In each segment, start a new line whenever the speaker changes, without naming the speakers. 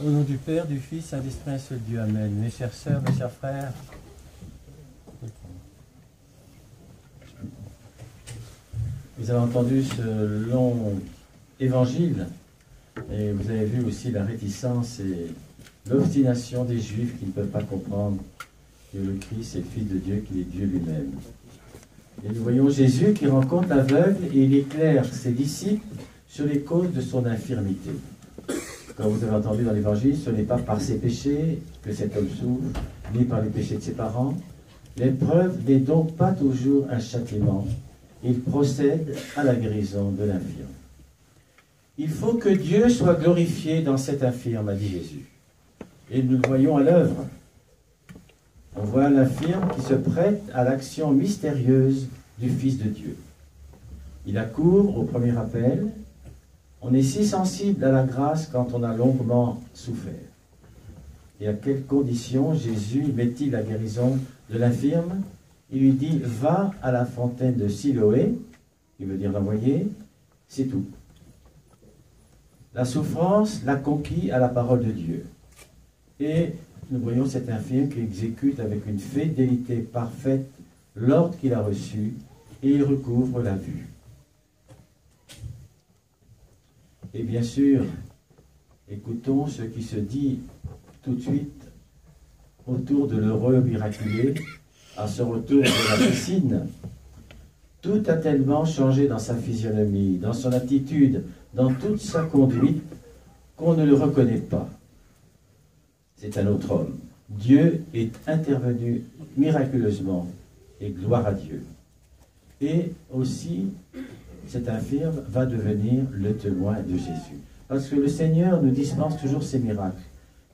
Au nom du Père, du Fils et de l'Esprit, un seul Dieu. Amen. Mes chères sœurs, mes chers frères, vous avez entendu ce long évangile et vous avez vu aussi la réticence et l'obstination des Juifs qui ne peuvent pas comprendre que le Christ est le Fils de Dieu, qu'il est Dieu lui-même. Et nous voyons Jésus qui rencontre l'aveugle et il éclaire ses disciples sur les causes de son infirmité. Comme vous avez entendu dans l'Évangile, ce n'est pas par ses péchés que cet homme souffre, ni par les péchés de ses parents. L'épreuve n'est donc pas toujours un châtiment. Il procède à la guérison de l'infirme. Il faut que Dieu soit glorifié dans cet infirme, a dit Jésus. Et nous le voyons à l'œuvre. On voit l'infirme qui se prête à l'action mystérieuse du Fils de Dieu. Il accourt au premier appel. On est si sensible à la grâce quand on a longuement souffert. Et à quelles conditions Jésus met-il la guérison de l'infirme? Il lui dit, va à la fontaine de Siloé, qui veut dire l'envoyer, c'est tout. La souffrance l'a conquis à la parole de Dieu. Et nous voyons cet infirme qui exécute avec une fidélité parfaite l'ordre qu'il a reçu, et il recouvre la vue. Et bien sûr, écoutons ce qui se dit tout de suite autour de l'heureux miraculé, à ce retour de la piscine. Tout a tellement changé dans sa physionomie, dans son attitude, dans toute sa conduite, qu'on ne le reconnaît pas. C'est un autre homme. Dieu est intervenu miraculeusement, et gloire à Dieu. Et aussi, cet infirme va devenir le témoin de Jésus. Parce que le Seigneur nous dispense toujours ses miracles.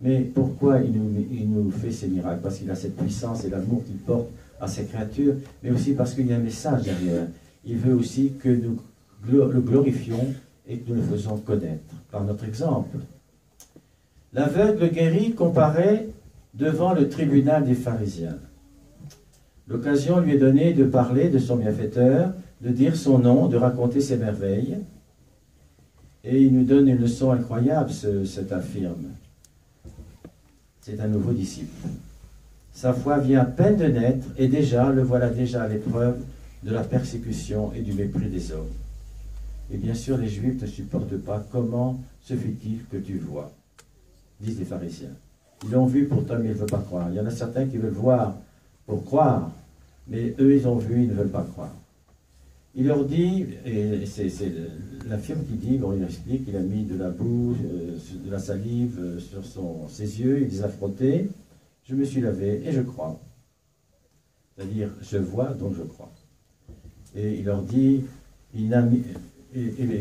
Mais pourquoi il nous fait ces miracles? Parce qu'il a cette puissance et l'amour qu'il porte à ses créatures, mais aussi parce qu'il y a un message derrière. Il veut aussi que nous le glorifions et que nous le faisons connaître par notre exemple. L'aveugle guéri comparaît devant le tribunal des pharisiens. L'occasion lui est donnée de parler de son bienfaiteur, de dire son nom, de raconter ses merveilles. Et il nous donne une leçon incroyable, cet infirme. C'est un nouveau disciple. Sa foi vient à peine de naître, et déjà, le voilà déjà à l'épreuve de la persécution et du mépris des hommes. Et bien sûr, les Juifs ne supportent pas. Comment se fait-il que tu vois? Disent les pharisiens. Ils l'ont vu, pourtant, mais ils ne veulent pas croire. Il y en a certains qui veulent voir pour croire, mais eux, ils ont vu, ils ne veulent pas croire. Il leur dit, et c'est l'infirme qui dit, bon, il explique, il a mis de la boue, de la salive sur ses yeux, il les a frottés, je me suis lavé et je crois. C'est-à-dire, je vois, donc je crois. Et il leur dit, et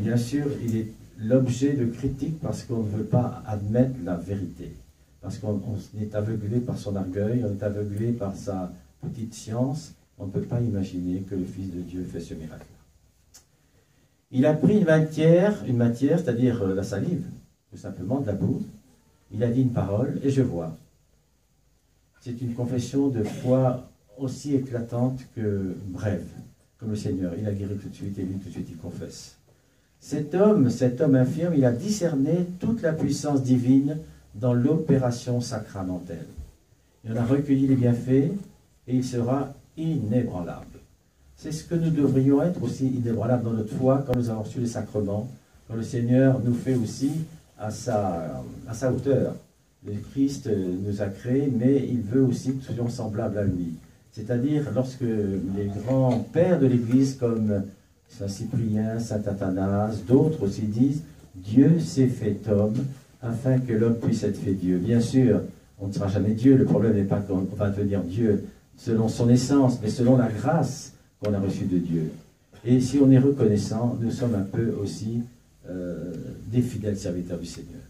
bien sûr, il est l'objet de critique parce qu'on ne veut pas admettre la vérité. Parce qu'on est aveuglé par son orgueil, on est aveuglé par sa petite science. On ne peut pas imaginer que le Fils de Dieu fait ce miracle. Il a pris une matière, c'est-à-dire la salive, tout simplement de la boue. Il a dit une parole et je vois. C'est une confession de foi aussi éclatante que brève, comme le Seigneur. Il a guéri tout de suite et lui tout de suite il confesse. Cet homme infirme, il a discerné toute la puissance divine dans l'opération sacramentelle. Il en a recueilli les bienfaits et il sera inébranlable. C'est ce que nous devrions être aussi inébranlables dans notre foi quand nous avons reçu les sacrements, quand le Seigneur nous fait aussi à sa hauteur. Le Christ nous a créés, mais il veut aussi que nous soyons semblables à lui. C'est-à-dire lorsque les grands pères de l'Église comme Saint Cyprien, Saint Athanase, d'autres aussi disent « Dieu s'est fait homme afin que l'homme puisse être fait Dieu ». Bien sûr, on ne sera jamais Dieu, le problème n'est pas qu'on va devenir Dieu selon son essence, mais selon la grâce qu'on a reçue de Dieu. Et si on est reconnaissant, nous sommes un peu aussi des fidèles serviteurs du Seigneur.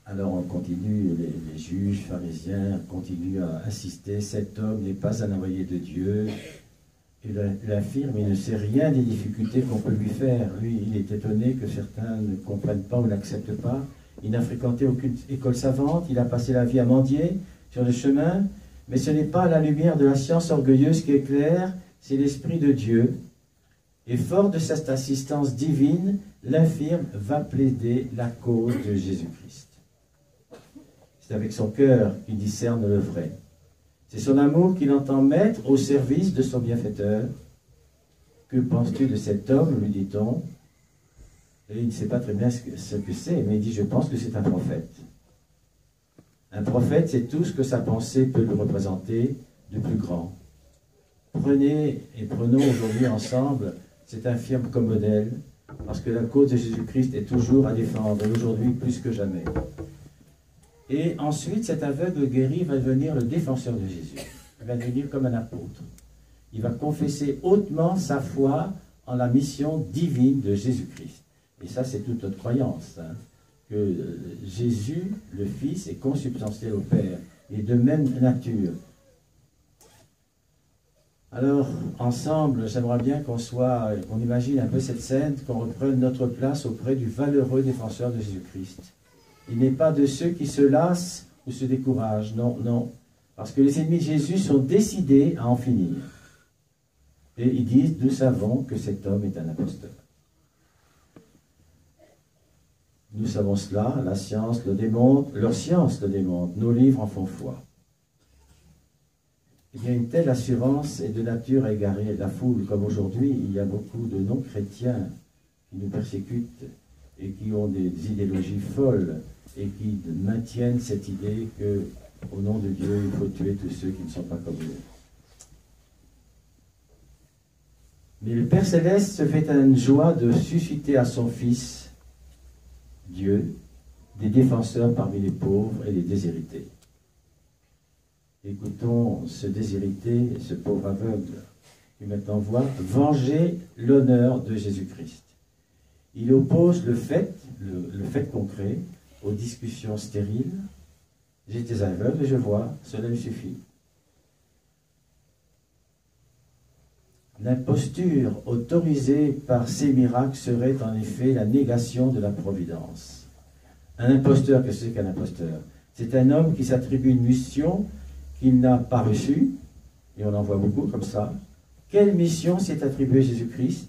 Alors on continue, les juges, pharisiens continuent à insister, cet homme n'est pas un envoyé de Dieu. Et l'infirme, il ne sait rien des difficultés qu'on peut lui faire. Lui, il est étonné que certains ne comprennent pas ou n'acceptent pas. Il n'a fréquenté aucune école savante, il a passé la vie à mendier sur le chemin, mais ce n'est pas la lumière de la science orgueilleuse qui éclaire, c'est l'Esprit de Dieu. Et fort de cette assistance divine, l'infirme va plaider la cause de Jésus-Christ. C'est avec son cœur qu'il discerne le vrai. C'est son amour qu'il entend mettre au service de son bienfaiteur. Que penses-tu de cet homme, lui dit-on? Et il ne sait pas très bien ce que c'est, mais il dit, je pense que c'est un prophète. Un prophète, c'est tout ce que sa pensée peut lui représenter de plus grand. Prenez et prenons aujourd'hui ensemble cet infirme comme modèle, parce que la cause de Jésus-Christ est toujours à défendre, et aujourd'hui plus que jamais. Et ensuite, cet aveugle guéri va devenir le défenseur de Jésus. Il va devenir comme un apôtre. Il va confesser hautement sa foi en la mission divine de Jésus-Christ. Et ça, c'est toute notre croyance, hein, que Jésus, le Fils, est consubstantiel au Père, et de même nature. Alors, ensemble, j'aimerais bien qu'on imagine un peu cette scène, qu'on reprenne notre place auprès du valeureux défenseur de Jésus-Christ. Il n'est pas de ceux qui se lassent ou se découragent, non, non. Parce que les ennemis de Jésus sont décidés à en finir. Et ils disent, nous savons que cet homme est un imposteur. Nous savons cela, la science le démontre, leur science le démontre, nos livres en font foi. Il y a une telle assurance est de nature à égarer la foule, comme aujourd'hui, il y a beaucoup de non-chrétiens qui nous persécutent et qui ont des idéologies folles et qui maintiennent cette idée que, au nom de Dieu, il faut tuer tous ceux qui ne sont pas comme nous. Mais le Père Céleste se fait une joie de susciter à son Fils, Dieu, des défenseurs parmi les pauvres et les déshérités. Écoutons ce déshérité, ce pauvre aveugle, qui maintenant voit venger l'honneur de Jésus-Christ. Il oppose le fait concret, aux discussions stériles. J'étais aveugle et je vois, cela me suffit. L'imposture autorisée par ces miracles serait en effet la négation de la providence. Un imposteur, qu'est-ce que c'est qu'un imposteur? C'est un homme qui s'attribue une mission qu'il n'a pas reçue, et on en voit beaucoup comme ça. Quelle mission s'est attribuée Jésus-Christ?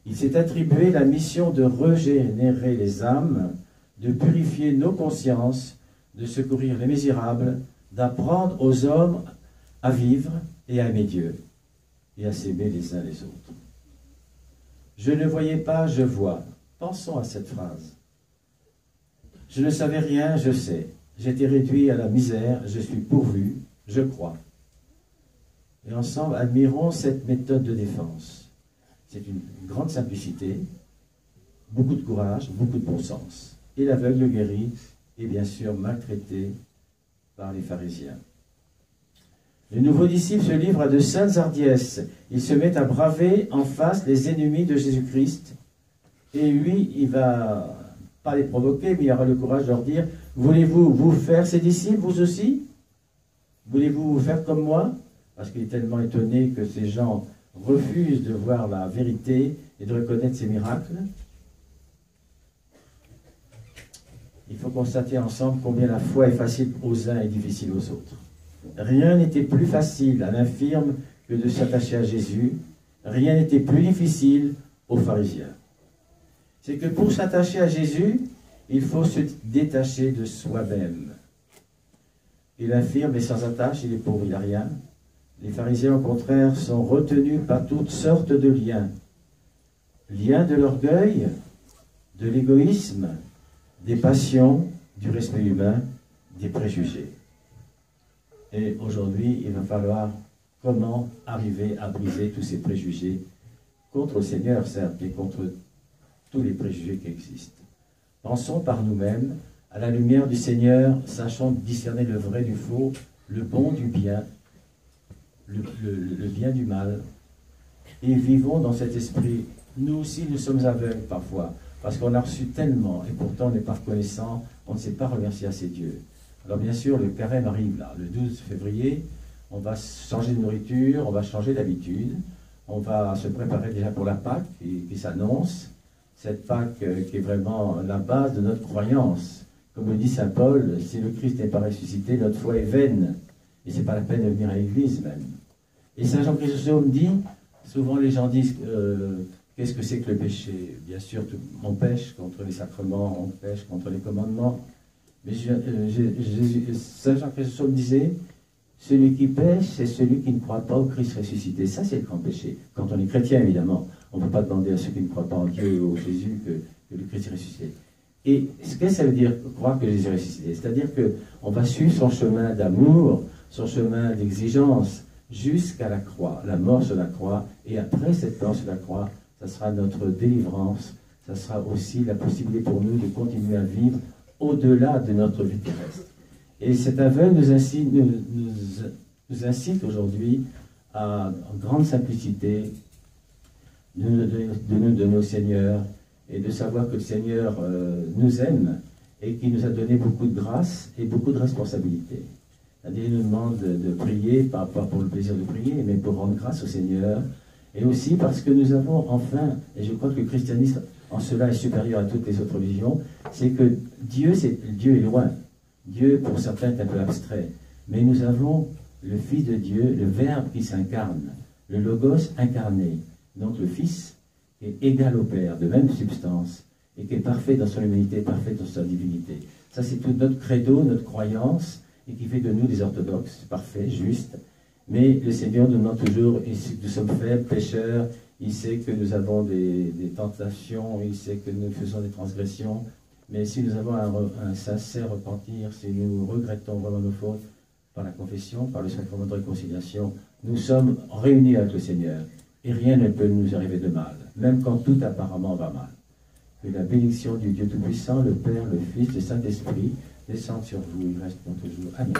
Il s'est attribué la mission de régénérer les âmes, de purifier nos consciences, de secourir les misérables, d'apprendre aux hommes à vivre et à aimer Dieu, et à s'aimer les uns les autres. Je ne voyais pas, je vois. Pensons à cette phrase. Je ne savais rien, je sais. J'étais réduit à la misère, je suis pourvu, je crois. Et ensemble, admirons cette méthode de défense. C'est une grande simplicité, beaucoup de courage, beaucoup de bon sens. Et l'aveugle guéri est bien sûr maltraité par les pharisiens. Le nouveau disciple se livre à de saintes hardiesses. Il se met à braver en face les ennemis de Jésus-Christ. Et lui, il va pas les provoquer, mais il aura le courage de leur dire, voulez-vous vous faire ses disciples, vous aussi? Voulez-vous vous faire comme moi? Parce qu'il est tellement étonné que ces gens refusent de voir la vérité et de reconnaître ces miracles. Il faut constater ensemble combien la foi est facile aux uns et difficile aux autres. Rien n'était plus facile à l'infirme que de s'attacher à Jésus. Rien n'était plus difficile aux pharisiens. C'est que pour s'attacher à Jésus, il faut se détacher de soi-même. Et l'infirme est sans attache, il est pauvre, il n'a rien. Les pharisiens, au contraire, sont retenus par toutes sortes de liens. Liens de l'orgueil, de l'égoïsme, des passions, du respect humain, des préjugés. Et aujourd'hui, il va falloir comment arriver à briser tous ces préjugés contre le Seigneur, certes, mais contre tous les préjugés qui existent. Pensons par nous-mêmes, à la lumière du Seigneur, sachant discerner le vrai du faux, le bon du bien, le bien du mal, et vivons dans cet esprit. Nous aussi, nous sommes aveugles parfois, parce qu'on a reçu tellement, et pourtant on n'est pas reconnaissant, on ne sait pas remercier assez Dieu. Alors bien sûr, le carême arrive là, le 12 février, on va changer de nourriture, on va changer d'habitude, on va se préparer déjà pour la Pâque qui s'annonce, cette Pâque qui est vraiment la base de notre croyance. Comme le dit saint Paul, si le Christ n'est pas ressuscité, notre foi est vaine, et ce n'est pas la peine de venir à l'église même. Et saint Jean Chrysostome dit, souvent les gens disent Qu'est-ce que c'est que le péché? Bien sûr, on pêche contre les sacrements, on pêche contre les commandements. Mais Saint Jean Chrysostome disait, celui qui pêche, c'est celui qui ne croit pas au Christ ressuscité. Ça, c'est le grand péché. Quand on est chrétien, évidemment, on ne peut pas demander à ceux qui ne croient pas en Dieu ou au Jésus que le Christ est ressuscité. Et ce que ça veut dire, croire que Jésus est ressuscité? C'est-à-dire qu'on va suivre son chemin d'amour, son chemin d'exigence, jusqu'à la croix, la mort sur la croix. Et après cette mort sur la croix, ça sera notre délivrance, ça sera aussi la possibilité pour nous de continuer à vivre au-delà de notre vie terrestre. Et cet aveugle nous incite aujourd'hui à, en grande simplicité, de nous donner au Seigneur et de savoir que le Seigneur nous aime et qu'il nous a donné beaucoup de grâce et beaucoup de responsabilités. C'est-à-dire, il nous demande de prier, pas pour le plaisir de prier, mais pour rendre grâce au Seigneur. Et aussi parce que nous avons enfin, et je crois que le christianisme en cela est supérieur à toutes les autres religions, c'est que Dieu est loin. Dieu, pour certains, est un peu abstrait. Mais nous avons le Fils de Dieu, le Verbe qui s'incarne, le Logos incarné. Donc le Fils est égal au Père, de même substance, et qui est parfait dans son humanité, parfait dans sa divinité. Ça, c'est tout notre credo, notre croyance, et qui fait de nous des orthodoxes, parfaits, justes. Mais le Seigneur nous demande toujours, nous sommes faibles, pécheurs, il sait que nous avons des tentations, il sait que nous faisons des transgressions, mais si nous avons un sincère repentir, si nous regrettons vraiment nos fautes par la confession, par le sacrement de réconciliation, nous sommes réunis avec le Seigneur, et rien ne peut nous arriver de mal, même quand tout apparemment va mal. Que la bénédiction du Dieu Tout-Puissant, le Père, le Fils, le Saint-Esprit, descende sur vous, il reste pour toujours. Amen.